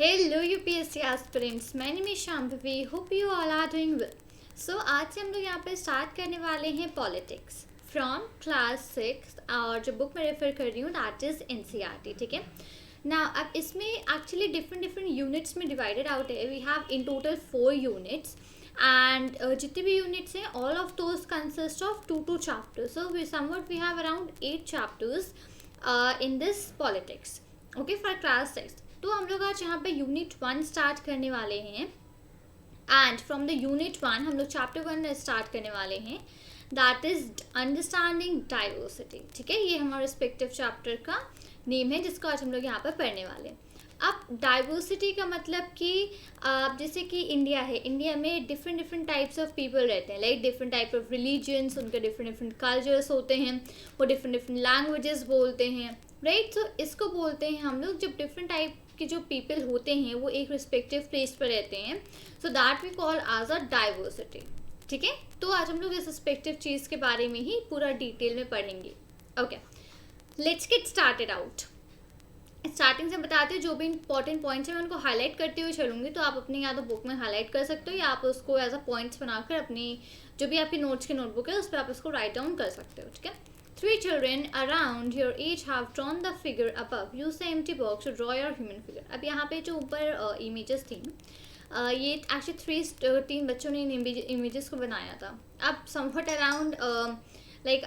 Hello UPSC aspirants, my name is Shambhavi. Hope you all are doing well. So आज से हम लोग यहाँ पे स्टार्ट करने वाले हैं पॉलिटिक्स फ्रॉम क्लास 6 और जो बुक मैं रेफर कर रही हूँ दैट इज एनसीईआरटी। ठीक है ना। अब इसमें एक्चुअली डिफरेंट यूनिट्स में डिवाइडेड आउट है। We have in total 4 units and जितने भी यूनिट्स हैं all of those consist of 2 chapters. So we somewhat we have around 8 chapters in this politics, okay, for class 6। तो हम लोग आज यहाँ पे यूनिट 1 स्टार्ट करने वाले हैं एंड फ्रॉम द यूनिट 1 हम लोग चैप्टर 1 स्टार्ट करने वाले हैं दैट इज अंडरस्टैंडिंग डाइवर्सिटी। ठीक है, ये हमारे रिस्पेक्टिव चैप्टर का नेम है जिसको आज हम लोग यहाँ पर पढ़ने वाले हैं। अब डाइवर्सिटी का मतलब कि जैसे कि इंडिया है, इंडिया में डिफरेंट टाइप्स ऑफ पीपल रहते हैं, like different type of religions, उनके डिफरेंट कल्चर्स होते हैं, वो डिफरेंट लैंग्वेजेस बोलते हैं, राइट। सो इसको बोलते हैं हम लोग जब डिफरेंट टाइप के जो पीपल होते हैं वो एक रिस्पेक्टिव प्लेस पर रहते हैं, so that we call as a diversity. ठीक है, तो आज हम लोग इस रिस्पेक्टिव चीज़ के बारे में ही पूरा डिटेल में पढ़ेंगे। Okay, let's get started out. Starting से बताते हैं जो भी इंपॉर्टेंट पॉइंट्स हैं मैं उनको हाईलाइट करते हुए चलूँगी, तो आप अपनी या तो बुक में हाईलाइट कर सकते हो या आप उसको एज अ पॉइंट्स बनाकर अपनी जो भी आपकी नोट्स की नोटबुक है उस पर आप उसको राइट डाउन कर सकते हो। ठीक है, 3 children around your age have drawn the figure above. Use the empty box to draw your human figure. अब यहाँ पे जो ऊपर इमेजेस थी ये एक्चुअली 3 बच्चों ने इन इमेजेस को बनाया था। अब समवट अराउंड लाइक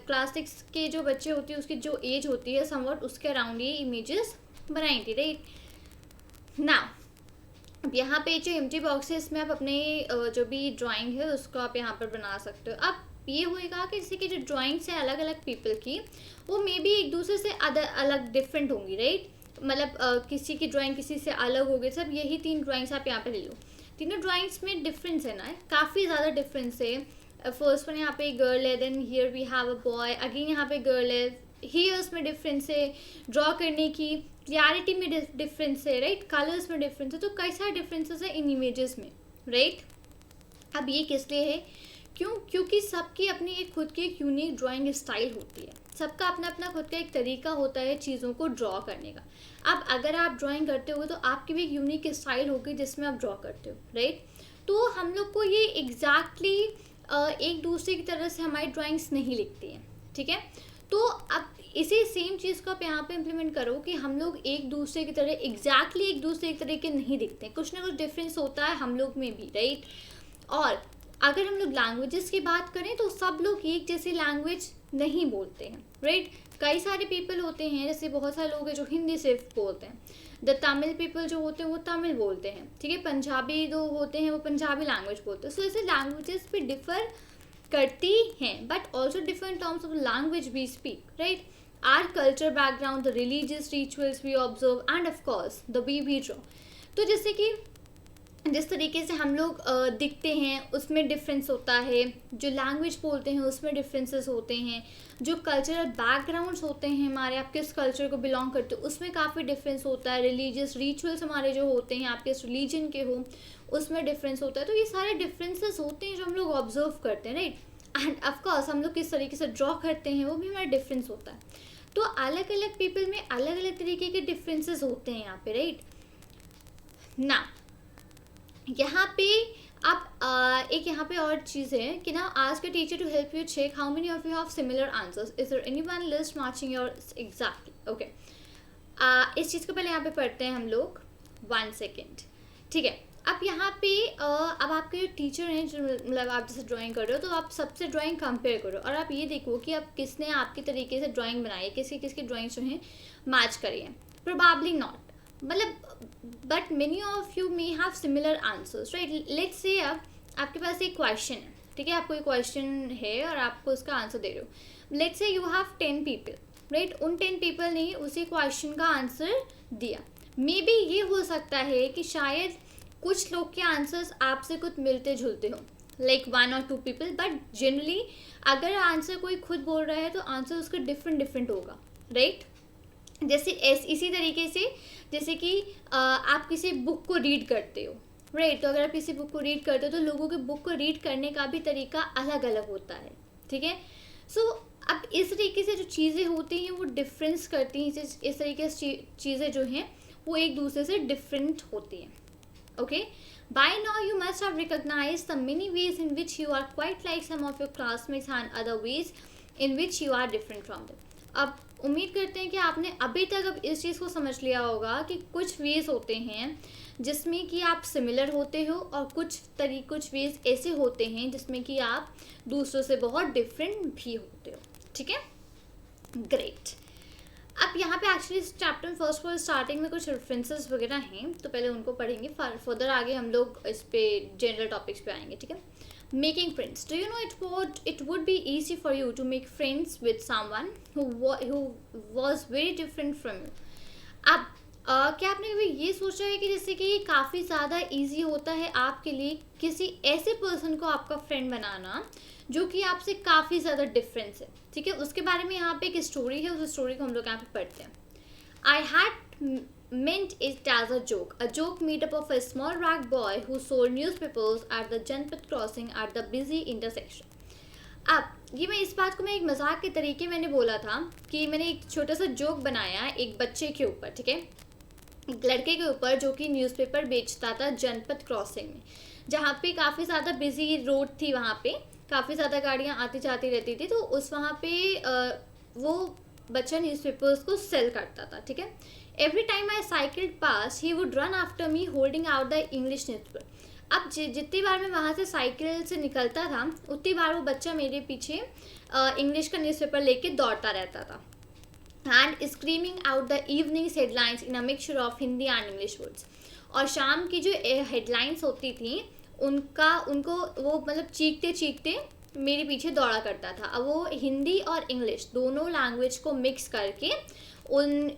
क्लास 6 के जो बच्चे होते हैं उसकी जो एज होती है समवट उसके अराउंड ये इमेजेस बनाई थी, राइट। नाउ अब यहाँ पे जो एम्प्टी बॉक्स है इसमें आप अपने जो भी ड्राइंग है उसको आप यहाँ पर बना सकते हो। अब ये होएगा कि जैसे कि जो ड्राइंग्स है अलग अलग पीपल की वो मे बी एक दूसरे से अलग डिफरेंट होंगी, राइट। मतलब किसी की ड्राइंग किसी से अलग होगी। सब यही 3 ड्राइंग्स आप यहाँ पे ले लो। तीनों ड्राइंग्स में डिफरेंस है ना, काफ़ी ज़्यादा डिफरेंस है। फर्स्ट वन यहाँ पे गर्ल है, then here we have a boy, again यहाँ पे गर्ल है, हेयर्स में डिफरेंस है, ड्रॉ करने की क्लियरिटी में डिफरेंस है, राइट, कलर्स में डिफरेंस है। तो कई सारे डिफरेंसेस है इन इमेजेस में, राइट। अब ये किस लिए है? क्योंकि सबकी अपनी एक खुद की एक यूनिक ड्राइंग स्टाइल होती है, सबका अपना अपना खुद का एक तरीका होता है चीज़ों को ड्रॉ करने का। अब अगर आप ड्राइंग करते हो तो आपकी भी एक यूनिक स्टाइल होगी जिसमें आप ड्रॉ करते हो, राइट। तो हम लोग को ये एग्जैक्टली एक दूसरे की तरह से हमारी ड्राइंग्स नहीं लिखती हैं। ठीक है, तो अब इसी सेम चीज़ को आप यहाँ पे इम्प्लीमेंट करो कि हम लोग एक दूसरे की तरह एग्जैक्टली एक दूसरे की तरह के नहीं दिखते, कुछ ना कुछ डिफरेंस होता है हम लोग में भी, राइट। और अगर हम लोग लैंग्वेजेस की बात करें तो सब लोग एक जैसी लैंग्वेज नहीं बोलते हैं, राइट। कई सारे पीपल होते हैं, जैसे बहुत सारे लोग हैं जो हिंदी सिर्फ बोलते हैं, द तमिल पीपल जो होते हैं वो तमिल बोलते हैं, ठीक है, पंजाबी जो होते हैं वो पंजाबी लैंग्वेज बोलते हैं। सो ऐसे लैंग्वेजेस भी डिफर करती हैं but also different terms of language we speak, right. Our culture background, the religious rituals we observe and of course the way we draw. तो जैसे कि जिस तरीके से हम लोग दिखते हैं उसमें डिफरेंस होता है, जो लैंग्वेज बोलते हैं उसमें डिफरेंसेस होते हैं, जो कल्चरल बैकग्राउंड्स होते हैं हमारे, आप किस कल्चर को बिलोंग करते हो उसमें काफ़ी डिफरेंस होता है, रिलीजियस रिचुअल्स हमारे जो होते हैं आप किस रिलीजन के हो उसमें डिफरेंस होता है। तो ये सारे डिफरेंसेस होते हैं जो हम लोग ऑब्जर्व करते हैं, राइट। एंड ऑफकोर्स हम लोग किस तरीके से ड्रॉ करते हैं वो भी हमारा डिफरेंस होता है। तो अलग अलग पीपल में अलग अलग तरीके के डिफरेंसेस होते हैं यहाँ पे, राइट ना। यहाँ पे आप एक यहाँ पे और चीज़ है कि ना ask a teacher to help you check how many of you have similar answers, is there anyone list matching your exactly. Okay, इस चीज़ को पहले यहाँ पे पढ़ते हैं हम लोग, 1 सेकेंड। ठीक है, अब यहाँ पे अब आपके जो टीचर हैं जो मतलब आप जैसे ड्राइंग कर रहे हो तो आप सबसे ड्राइंग कंपेयर करो और आप ये देखो कि अब किसने आपके तरीके से ड्राइंग बनाई है, किसकी ड्राइंग जो है मैच करी है। प्रोबेबली नॉट, मतलब but many of you may have similar answers, right. Let's say अब आपके पास एक क्वेश्चन है, ठीक है, आपको एक क्वेश्चन है और आपको उसका आंसर दे रहे हो। Let's say you have 10 people, right. उन 10 पीपल ने उसी क्वेश्चन का आंसर दिया। मे बी ये हो सकता है कि शायद कुछ लोग के आंसर्स आपसे कुछ मिलते जुलते हो, like 1 or 2 people, but generally अगर आंसर कोई खुद बोल रहा है तो आंसर उसका डिफरेंट होगा, राइट। जैसे इसी तरीके से जैसे कि आप किसी बुक को रीड करते हो, राइट। तो अगर आप किसी बुक को रीड करते हो तो लोगों के बुक को रीड करने का भी तरीका अलग अलग होता है, ठीक है। सो अब इस तरीके से जो चीज़ें होती हैं वो डिफरेंस करती हैं, इस तरीके से चीज़ें जो हैं वो एक दूसरे से डिफरेंट होती हैं. Okay, by now you must have recognized the many ways in which you are quite like some of your classmates and other ways in which you are different from them. अब उम्मीद करते हैं कि आपने अभी तक अब इस चीज़ को समझ लिया होगा कि कुछ वेज होते हैं जिसमें कि आप सिमिलर होते हो और कुछ वेज ऐसे होते हैं जिसमें कि आप दूसरों से बहुत डिफरेंट भी होते हो. ठीक है, ग्रेट. अब यहाँ पे एक्चुअली इस चैप्टर में फर्स्ट ऑफ ऑल स्टार्टिंग में कुछ रेफरेंसेस वगैरह हैं, तो पहले उनको पढ़ेंगे. फर्दर आगे हम लोग इस पे जनरल टॉपिक्स पे आएंगे. ठीक है, making friends. Do you know it would be easy for you to make friends with someone who was very different from you. अब क्या आपने कभी ये सोचा है कि जैसे कि ये काफ़ी ज़्यादा ईजी होता है आपके लिए किसी ऐसे पर्सन को आपका फ्रेंड बनाना जो कि आपसे काफ़ी ज़्यादा डिफरेंस है. ठीक है, उसके बारे में यहाँ पे एक स्टोरी है, उस स्टोरी को हम लोग यहाँ पे पढ़ते हैं. I had meant it as a joke made up of a small rag boy who sold newspapers at the Janpat crossing at the busy intersection. अब ये इस बात को मैं एक मजाक के तरीके मैंने बोला था कि मैंने एक छोटा सा जोक बनाया एक बच्चे के ऊपर. ठीक है, एक लड़के के ऊपर जो कि न्यूज़पेपर बेचता था जनपथ क्रॉसिंग में, जहाँ पे काफ़ी ज़्यादा बिजी रोड थी, वहाँ पे काफ़ी ज़्यादा गाड़ियाँ आती जाती रहती थी. तो उस वहाँ पे वो बच्चा न्यूज़पेपर्स को सेल करता था. ठीक है, every time I cycled pass he would run after me holding out the English newspaper. अब जितनी बार मैं वहाँ से साइकिल से निकलता था उतनी बार वो बच्चा मेरे पीछे इंग्लिश का न्यूज़पेपर लेके दौड़ता रहता था. And screaming out the evenings headlines in a mixture of Hindi and English words. और शाम की जो हेडलाइंस होती थी उनको वो मतलब चीखते चीखते मेरे पीछे दौड़ा करता था. अब वो हिंदी और इंग्लिश दोनों लैंग्वेज को मिक्स करके उन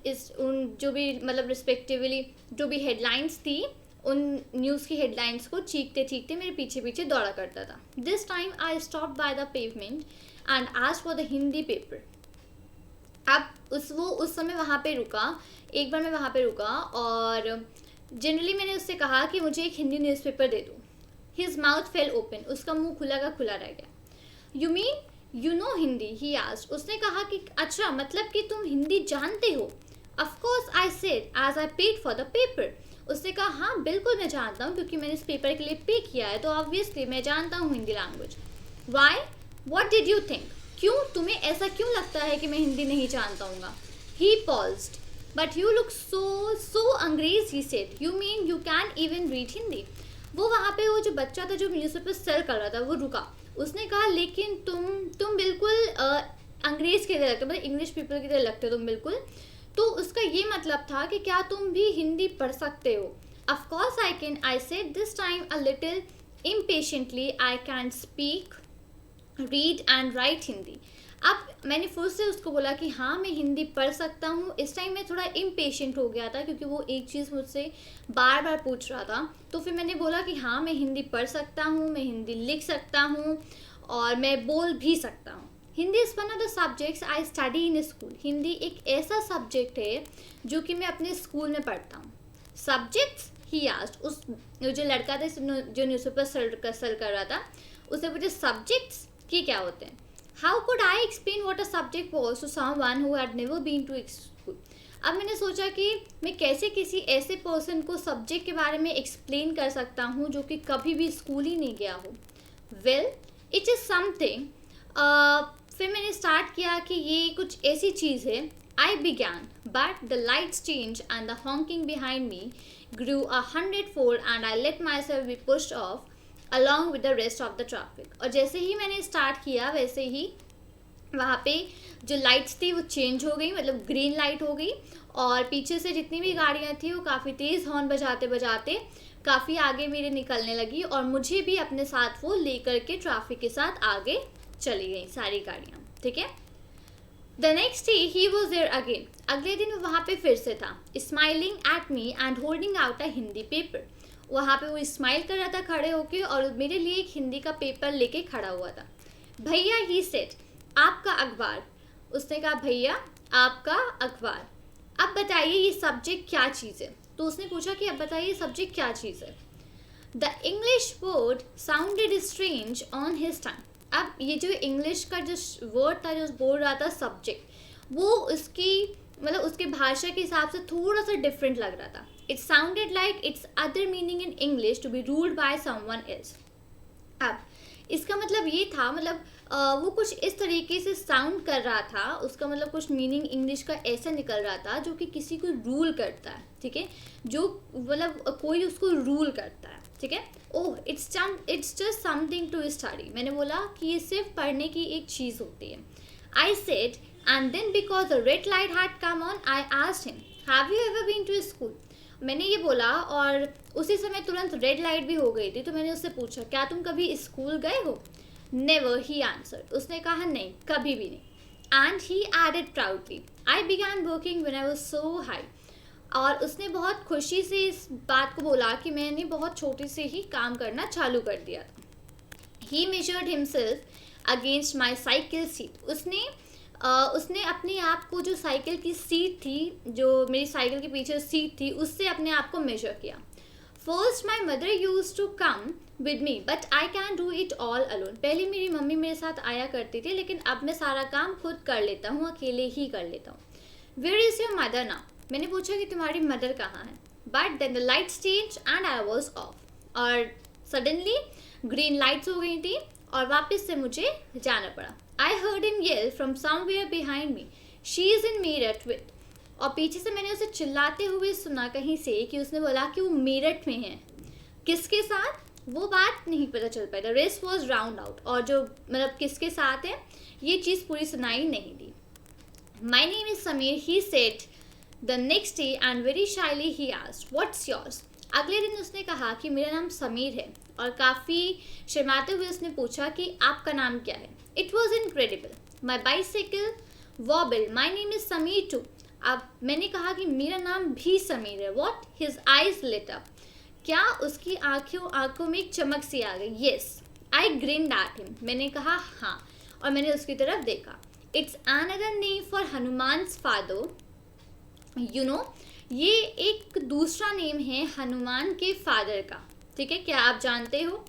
जो भी मतलब रिस्पेक्टिवली जो भी हेडलाइंस थी उन न्यूज़ की हेडलाइंस को चीखते चीखते मेरे पीछे पीछे दौड़ा करता था. This time I stop by the pavement and asked for the Hindi paper. अब उस समय वहाँ पे रुका, एक बार मैं वहाँ पे रुका और जनरली मैंने उससे कहा कि मुझे एक हिंदी न्यूज़पेपर दे दो. हिज माउथ फेल ओपन, उसका मुंह खुला का खुला रह गया. You mean you know Hindi, he asked. उसने कहा कि अच्छा मतलब कि तुम हिंदी जानते हो. Of course I said as I paid for the paper. उसने कहा हाँ बिल्कुल मैं जानता हूँ, क्योंकि मैंने इस पेपर के लिए पे किया है तो ऑब्वियसली मैं जानता हूँ Hindi language. Why, what did you think, क्यों, तुम्हें ऐसा क्यों लगता है कि मैं हिंदी नहीं जानता हूँ. He paused. But you look so अंग्रेज, he said. You mean you can even read Hindi. वो वहाँ पे वो जो बच्चा था जो न्यूज़पेपर सेल कर रहा था वो रुका. उसने कहा लेकिन तुम बिल्कुल अंग्रेज़ की तरह लगते हो, मतलब इंग्लिश पीपल की तरह लगते हो तुम बिल्कुल. तो उसका ये मतलब था कि क्या तुम भी हिंदी पढ़ सकते हो. Of course I can, I said this time a little impatiently. I can speak, read and right Hindi. अब मैंने फिर से उसको बोला कि हाँ मैं हिंदी पढ़ सकता हूँ. इस टाइम मैं थोड़ा इम्पेशेंट हो गया था क्योंकि वो एक चीज़ मुझसे बार बार पूछ रहा था. तो फिर मैंने बोला कि हाँ मैं हिंदी पढ़ सकता हूँ, मैं हिंदी लिख सकता हूँ और मैं बोल भी सकता हूँ. Hindi is one of the subjects I study in school. Hindi एक ऐसा सब्जेक्ट है जो कि मैं अपने स्कूल में पढ़ता हूँ. Subjects, he asked. उस जो लड़का था जो न्यूज़पेपर सेल कर रहा था उसने पूछा सब्जेक्ट्स की क्या होते हैं. How could I explain what a subject was to someone who had never been to school. अब मैंने सोचा कि मैं कैसे किसी ऐसे पर्सन को सब्जेक्ट के बारे में एक्सप्लेन कर सकता हूँ जो कि कभी भी स्कूल ही नहीं गया हो. Well it is something. फिर मैंने स्टार्ट किया कि ये कुछ ऐसी चीज़ है. आई began but the lights change and the honking behind me grew 100-fold and I let myself be pushed off along with the rest of the traffic. और जैसे ही मैंने स्टार्ट किया वैसे ही वहाँ पे जो लाइट्स थी वो चेंज हो गई, मतलब ग्रीन लाइट हो गई और पीछे से जितनी भी गाड़ियाँ थी वो काफ़ी तेज़ हॉर्न बजाते बजाते काफ़ी आगे मेरे निकलने लगी और मुझे भी अपने साथ वो लेकर के ट्रैफिक के साथ आगे चली गई सारी गाड़ियाँ. ठीक है. The next day he was there again. अगले दिन वो वहाँ पे फिर से था. Smiling at me and holding out a Hindi paper. वहाँ पे वो स्माइल कर रहा था खड़े होके और मेरे लिए एक हिंदी का पेपर लेके खड़ा हुआ था. भैया, ही सेड, आपका अखबार. उसने कहा भैया आपका अखबार. अब बताइए ये सब्जेक्ट क्या चीज़ है. तो उसने पूछा कि अब बताइए सब्जेक्ट क्या चीज़ है. The English word sounded strange on his टंग. अब ये जो इंग्लिश का जो वर्ड था जो बोल रहा था सब्जेक्ट, वो उसकी मतलब उसके भाषा के हिसाब से थोड़ा सा डिफरेंट लग रहा था. It sounded like its other meaning in English to be ruled by someone else. अब इसका मतलब ये था, मतलब वो कुछ इस तरीके से साउंड कर रहा था, उसका मतलब कुछ मीनिंग इंग्लिश का ऐसा निकल रहा था जो कि किसी को रूल करता है, ठीक है, जो मतलब कोई उसको रूल करता है, ठीक है. Oh it's just something to study. मैंने बोला कि ये सिर्फ पढ़ने की एक चीज़ होती है. I said and then because the red light had come on I asked him have you ever been to school. मैंने ये बोला और उसी समय तुरंत रेड लाइट भी हो गई थी, तो मैंने उससे पूछा क्या तुम कभी स्कूल गए हो. Never, he answered. उसने कहा नहीं, कभी भी नहीं. And he added proudly I began working when I was so high. और उसने बहुत खुशी से इस बात को बोला कि मैंने बहुत छोटे से ही काम करना चालू कर दिया था. He measured himself against my cycle seat. उसने अपने आप को, जो साइकिल की सीट थी, जो मेरी साइकिल के पीछे सीट थी, उससे अपने आप को मेजर किया. First my mother use to come with me but I can do it all alone. पहले मेरी मम्मी मेरे साथ आया करती थी, लेकिन अब मैं सारा काम खुद कर लेता हूँ, अकेले ही कर लेता हूँ. Where is your mother now. मैंने पूछा कि तुम्हारी मदर कहाँ है. But then the lights change and I was off. और सडनली ग्रीन लाइट्स हो गई थी और वापस से मुझे जाना पड़ा. I heard him yell from somewhere behind me she is in Meerut with. और पीछे से मैंने उसे चिल्लाते हुए सुना कहीं से कि उसने बोला कि वो मेरठ में है. किसके साथ, वो बात नहीं पता चल पाई. The rest was round out. और जो मतलब किसके साथ है ये चीज़ पूरी सुनाई नहीं दी. My name is Sameer, he said the next day and very shyly he asked what's yours. अगले दिन उसने कहा कि मेरा नाम समीर है, और काफ़ी शर्माते हुए उसने पूछा कि आपका नाम क्या है. It was incredible. My bicycle wobble. My name is Sameer too. अब मैंने कहा कि मेरा नाम भी समीर है. What. His eyes lit up. क्या उसकी आंखों में एक चमक सी आ गई. Yes. I grinned at him. मैंने कहा हाँ, और मैंने उसकी तरफ देखा. It's another name for Hanuman's father. You know, ये एक दूसरा नेम है हनुमान के फादर का, ठीक है, क्या आप जानते हो.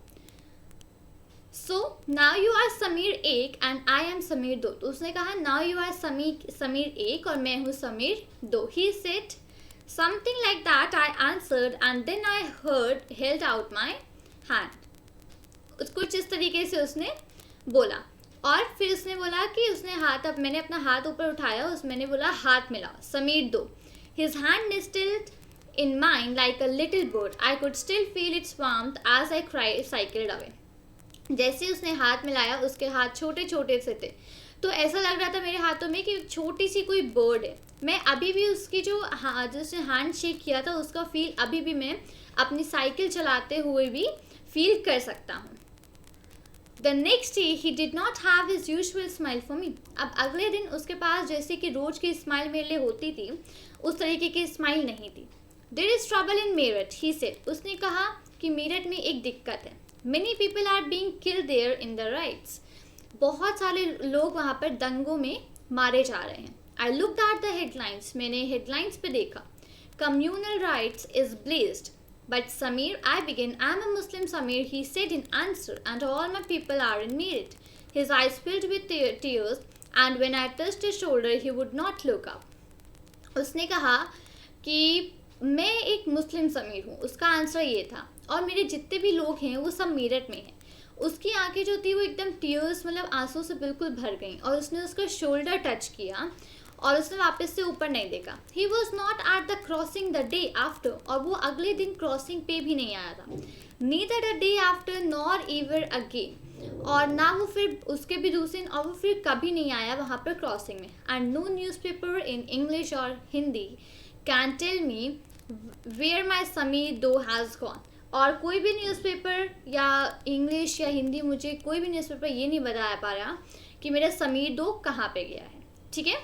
So now you are Sameer एक एंड आई एम समीर दो. तो उसने कहा नाउ यू आर समीर एक और मैं हूँ समीर दो. He said something like that. I answered and then I held out my hand. कुछ इस तरीके से उसने बोला, और फिर उसने बोला कि उसने मैंने अपना हाथ ऊपर उठाया, मैंने बोला हाथ मिलाओ, समीर दो. His hand nestled in mine like a little bird. I could still feel its warmth as I cycled away. जैसे उसने हाथ मिलाया, उसके हाथ छोटे छोटे से थे, तो ऐसा लग रहा था मेरे हाथों में कि छोटी सी कोई बर्ड है. मैं अभी भी उसकी जो उसने हैंड शेक किया था उसका फील अभी भी मैं अपनी साइकिल चलाते हुए भी फील कर सकता हूँ. The next day he did not have his usual smile for me. अब अगले दिन उसके पास जैसे कि रोज की स्माइल मेरे लिए होती थी, उस तरीके की स्माइल नहीं थी. There is trouble in Meerut, he said. उसने कहा कि मेरठ में एक दिक्कत है. Many people are being killed there in the riots. बहुत सारे लोग वहाँ पर दंगों में मारे जा रहे हैं. I looked at the headlines. मैंने headlines पे देखा. Communal riots is blazed. But Samir, I began. I'm a Muslim, Samir, he said in answer, and all my people are in Meerut. His eyes filled with tears, and when I touched his shoulder, he would not look up. उसने कहा कि मैं एक मुस्लिम समीर हूँ, उसका answer ये था, और मेरे जितने भी लोग हैं वो सब मेरठ में हैं. उसकी आंखें जो थी वो एकदम टीयर्स, मतलब आंसू से बिल्कुल भर गई, और उसने उसका शोल्डर टच किया और उसने वापस से ऊपर नहीं देखा. He was not at the crossing the day after. और वो अगले दिन क्रॉसिंग पे भी नहीं आया था. Neither the day after nor ever again. और ना वो फिर उसके भी दूसरे दिन, और वो फिर कभी नहीं आया वहाँ पर क्रॉसिंग में. And no newspaper in English और Hindi can tell me where my Sameer though has gone. और कोई भी न्यूज़पेपर या इंग्लिश या हिंदी, मुझे कोई भी न्यूज़पेपर ये नहीं बता पा रहा कि मेरा समीर दो कहाँ पे गया है. ठीक है,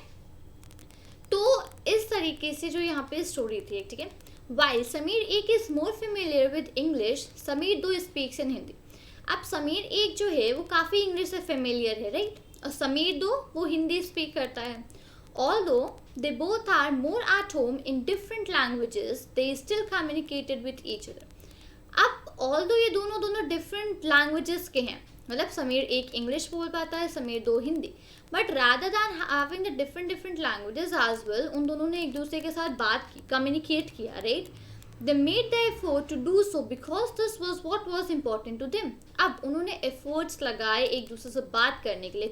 तो इस तरीके से जो यहाँ पे स्टोरी थी, ठीक है. वाइल समीर एक is more familiar with English, Sameer दो स्पीक्स इन हिंदी. अब समीर एक जो है वो काफ़ी इंग्लिश से फेमिलियर है, राइट, और समीर दो वो हिंदी स्पीक करता है. Although they both are more at home in different languages, they still communicated with each other. अब ऑल्दो ये दोनों डिफरेंट लैंग्वेजेस के हैं, मतलब समीर एक इंग्लिश बोल पाता है, समीर दो Hindi, but rather than having the different different languages as well, उन दोनों ने एक दूसरे के साथ बात की, कम्युनिकेट किया, right. They made the effort to do so because this was what was important to them. अब उन्होंने एफर्ट्स लगाए एक दूसरे से बात करने के लिए,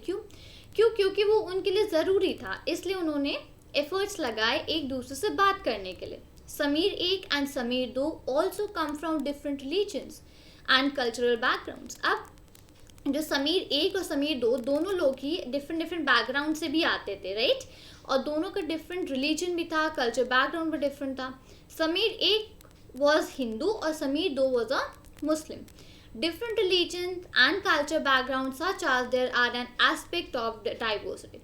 क्योंकि वो उनके लिए ज़रूरी था, इसलिए उन्होंने एफर्ट्स लगाए एक दूसरे से बात करने के लिए। समीर एक एंड समीर दो also come from different religions and cultural backgrounds. अब जो समीर एक और समीर दो दोनों लोग ही डिफरेंट डिफरेंट बैकग्राउंड से भी आते थे, राइट, और दोनों का डिफरेंट रिलीजन भी था, कल्चर बैकग्राउंड भी डिफरेंट था। समीर एक वॉज हिंदू और समीर दो was a Muslim. Different religion and culture background such as there are an aspect of diversity.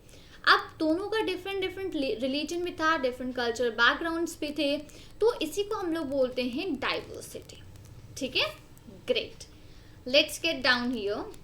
अब दोनों का डिफरेंट डिफरेंट रिलीजन भी था, डिफरेंट कल्चर बैकग्राउंड्स भी थे, तो इसी को हम लोग बोलते हैं डाइवर्सिटी। ठीक है, great, let's get down here.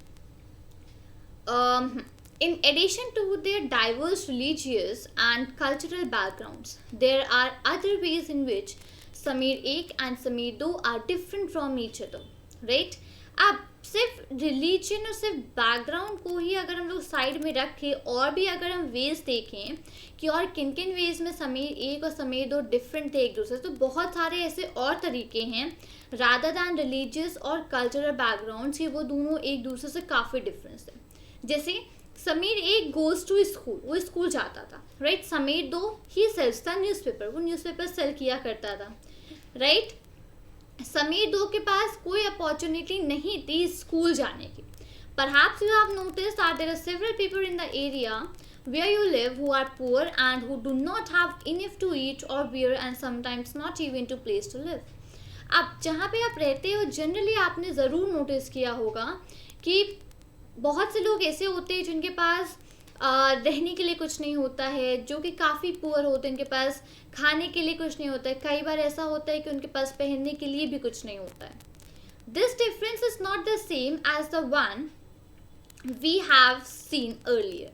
In addition to their diverse religious and cultural backgrounds, there are other ways in which Sameer 1 and Sameer 2 are different from each other, right? अब सिर्फ रिलीजन और सिर्फ background को ही अगर हम लोग side में रखें और भी अगर हम वेज देखें कि और किन किन वेज में समीर 1 और समीर 2 डिफरेंट थे एक दूसरे से, तो बहुत सारे ऐसे और तरीके हैं रादर दैन रिलीजियस और कल्चरल बैकग्राउंड्स कि वो दोनों एक दूसरे से काफ़ी डिफरेंस है। जैसे समीर एक गोज टू स्कूल, वो स्कूल जाता था, राइट। समीर दो ही सेल्स था न्यूज़पेपर, वो न्यूज़पेपर सेल किया करता था, राइट। समीर दो के पास कोई अपॉर्चुनिटी नहीं थी स्कूल जाने की। Perhaps you have noticed that there are several people in the area where you live who are poor and who do not have enough to eat or wear and sometimes not even to place to live। अब जहाँ पे आप रहते हो generally आपने ज़रूर notice किया होगा कि बहुत से लोग ऐसे होते हैं जिनके पास रहने के लिए कुछ नहीं होता है, जो कि काफ़ी पुअर होते हैं, उनके पास खाने के लिए कुछ नहीं होता है, कई बार ऐसा होता है कि उनके पास पहनने के लिए भी कुछ नहीं होता है। This difference is not the same as the one we have seen earlier.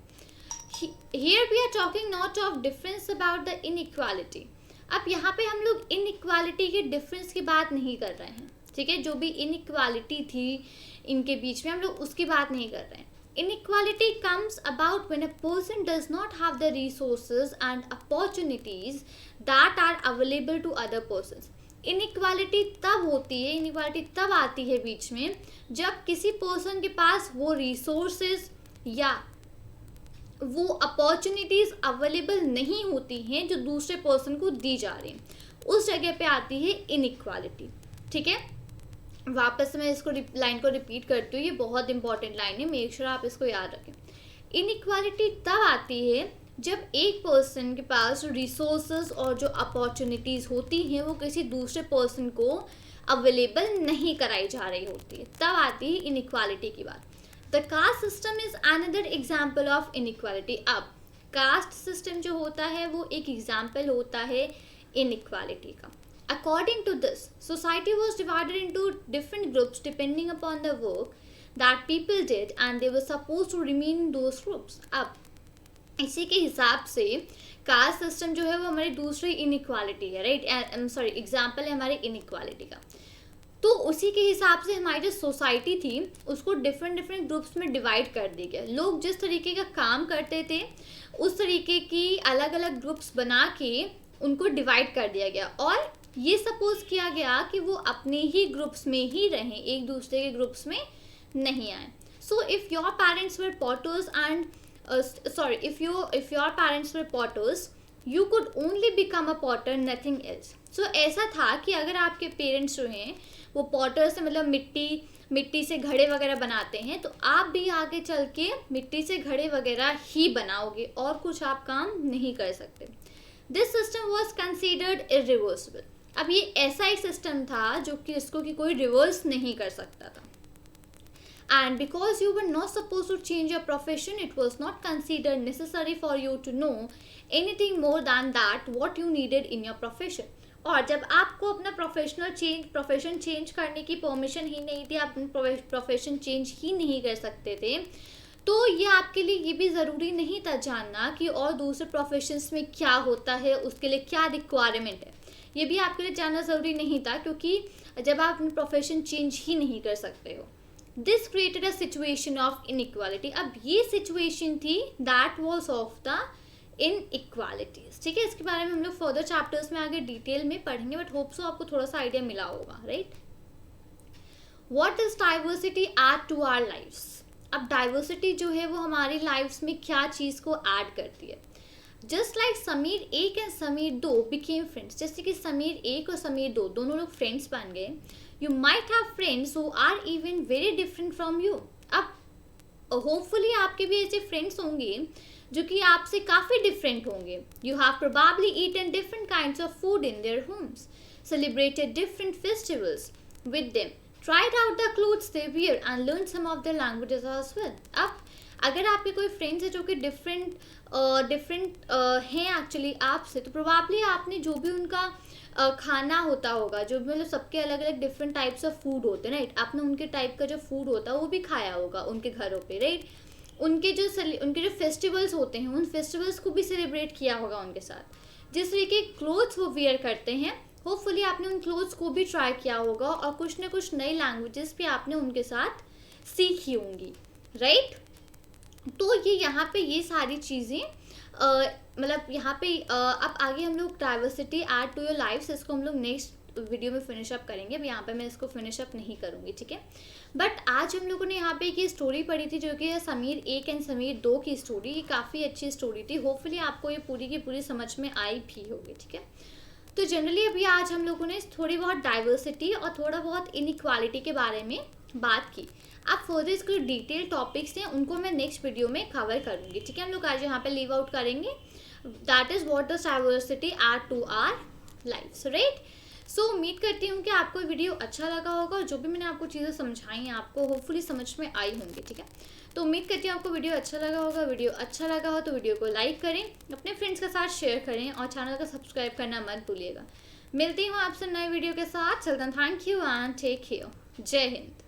Here we are talking not of difference about the inequality. अब यहाँ पे हम लोग इनइक्वालिटी के डिफरेंस की बात नहीं कर रहे हैं, ठीक है। जो भी इनइक्वालिटी थी इनके बीच में हम लोग उसकी बात नहीं कर रहे हैं। Inequality comes about when a person does not have the resources and opportunities that are available to other persons। Inequality तब होती है, inequality तब आती है बीच में जब किसी पर्सन के पास वो resources या वो अपॉर्चुनिटीज़ अवेलेबल नहीं होती हैं जो दूसरे पर्सन को दी जा रही हैं, उस जगह पे आती है इनइक्वालिटी। ठीक है, वापस मैं इसको लाइन को रिपीट करती हूँ, ये बहुत इंपॉर्टेंट लाइन है, मेक श्योर आप इसको याद रखें। इनइक्वालिटी तब आती है जब एक पर्सन के पास रिसोर्सेज और जो अपॉर्चुनिटीज़ होती हैं वो किसी दूसरे पर्सन को अवेलेबल नहीं कराई जा रही होती है, तब आती है इनइक्वालिटी की बात। The caste system is another example of inequality. अब कास्ट सिस्टम जो होता है वो एक एग्जाम्पल होता है इनइक्वालिटी का। According to this, society was divided into different groups depending upon the work that people did and they were supposed to remain in those groups। अब इसी के हिसाब से कास्ट सिस्टम जो है वो हमारी दूसरी इनइक्वालिटी है, राइट, सॉरी एग्जाम्पल है हमारी इनइक्वालिटी का। तो उसी के हिसाब से हमारी जो सोसाइटी थी उसको डिफरेंट डिफरेंट ग्रुप्स में डिवाइड कर दिया गया। लोग जिस तरीके का काम करते थे उस तरीके की अलग अलग ग्रुप्स बना के उनको डिवाइड कर दिया गया और ये सपोज किया गया कि वो अपने ही ग्रुप्स में ही रहें, एक दूसरे के ग्रुप्स में नहीं आए। So if your parents were potters and if your parents were potters you could only become a potter, nothing else. सो ऐसा था कि अगर आपके पेरेंट्स जो हैं वो पॉटर्स से मतलब मिट्टी से घड़े वगैरह बनाते हैं तो आप भी आगे चल के मिट्टी से घड़े वगैरह ही बनाओगे और कुछ आप काम नहीं कर सकते। This system was considered irreversible. अब ये ऐसा एक सिस्टम था जो कि इसको कि कोई रिवर्स नहीं कर सकता था। And because you were not suppose to change your profession it was not considered necessary for you to know anything more than that what you needed in your profession. और जब आपको अपना प्रोफेशन चेंज करने की permission ही नहीं थी, आप अपना प्रोफेशन चेंज ही नहीं कर सकते थे, तो ये आपके लिए ये भी ज़रूरी नहीं था जानना कि और दूसरे प्रोफेशंस में क्या होता है, उसके लिए क्या रिक्वायरमेंट है, ये भी आपके लिए जानना ज़रूरी नहीं था क्योंकि जब आप अपनी प्रोफेशन चेंज ही नहीं कर सकते हो। This created a situation of inequality. अब ये सिचुएशन थी that was of the inequalities. ठीक है, इसके बारे में हम लोग फर्दर चैप्टर्स में आगे डिटेल में पढ़ेंगे, बट होप सो आपको थोड़ा सा आइडिया मिला होगा, right. What does diversity add to our lives. अब डाइवर्सिटी जो है वो हमारी लाइफ्स में क्या चीज़ को ऐड करती है। जस्ट लाइक समीर एक एंड समीर दो बिकेम फ्रेंड्स, जैसे कि समीर एक और समीर दो दोनों लोग फ्रेंड्स बन गए। You might have friends who are even very different from you. अब होपफुली आपके भी ऐसे फ्रेंड्स होंगे जो कि आपसे काफ़ी डिफरेंट होंगे। You have probably eaten different kinds of food in their homes, celebrated different festivals with them, tried out the clothes they wear and learn some of the languages as well. अब अगर आपके कोई friends है जो कि different हैं actually आपसे, तो प्रोबेबली आपने जो भी उनका खाना होता होगा, जो भी मतलब सबके अलग अलग डिफरेंट टाइप्स ऑफ फूड होते हैं, राइट, आपने उनके टाइप का जो फूड होता है वो भी खाया होगा उनके घरों पे, राइट। उनके जो फेस्टिवल्स होते हैं उन फेस्टिवल्स को भी सेलिब्रेट किया होगा उनके साथ। जिस तरीके के क्लोथ्स वो वियर करते हैं, होपफुली आपने उन क्लोथ्स को भी ट्राई किया होगा और कुछ ना कुछ नई लैंग्वेजेस भी आपने उनके साथ सीखी होंगी, राइट। तो ये यहाँ पे ये सारी चीज़ें मतलब यहाँ पे अब आगे हम लोग diversity add to your lives, इसको हम लोग नेक्स्ट वीडियो में फिनिश अप करेंगे। अब यहाँ पे मैं इसको फिनिश अप नहीं करूँगी, ठीक है। बट आज हम लोगों ने यहाँ पे ये स्टोरी पढ़ी थी जो कि समीर एक एंड समीर दो की स्टोरी। ये काफ़ी अच्छी स्टोरी थी, होपफुली आपको ये पूरी की पूरी समझ में आई भी होगी, ठीक है। तो जनरली अभी आज हम लोगों ने थोड़ी बहुत डाइवर्सिटी और थोड़ा बहुत इनइक्वालिटी के बारे में बात की। अब फर्दर इसके डिटेल टॉपिक्स हैं उनको मैं नेक्स्ट वीडियो में कवर करूँगी, ठीक है। हम लोग आज यहाँ पे लीव आउट करेंगे, that is what does diversity add to our lifes, right. So उम्मीद करती हूँ कि आपको वीडियो अच्छा लगा होगा और जो भी मैंने आपको चीज़ें समझाई हैं आपको होपफुली समझ में आई होंगी, ठीक है। तो उम्मीद करती हूँ आपको वीडियो अच्छा लगा होगा। वीडियो अच्छा लगा हो तो वीडियो को लाइक करें, अपने फ्रेंड्स के साथ शेयर करें और चैनल को सब्सक्राइब करना मत भूलिएगा। मिलती हूँ आपसे नए वीडियो के साथ। चलते हैं, thank you and take care. जय हिंद।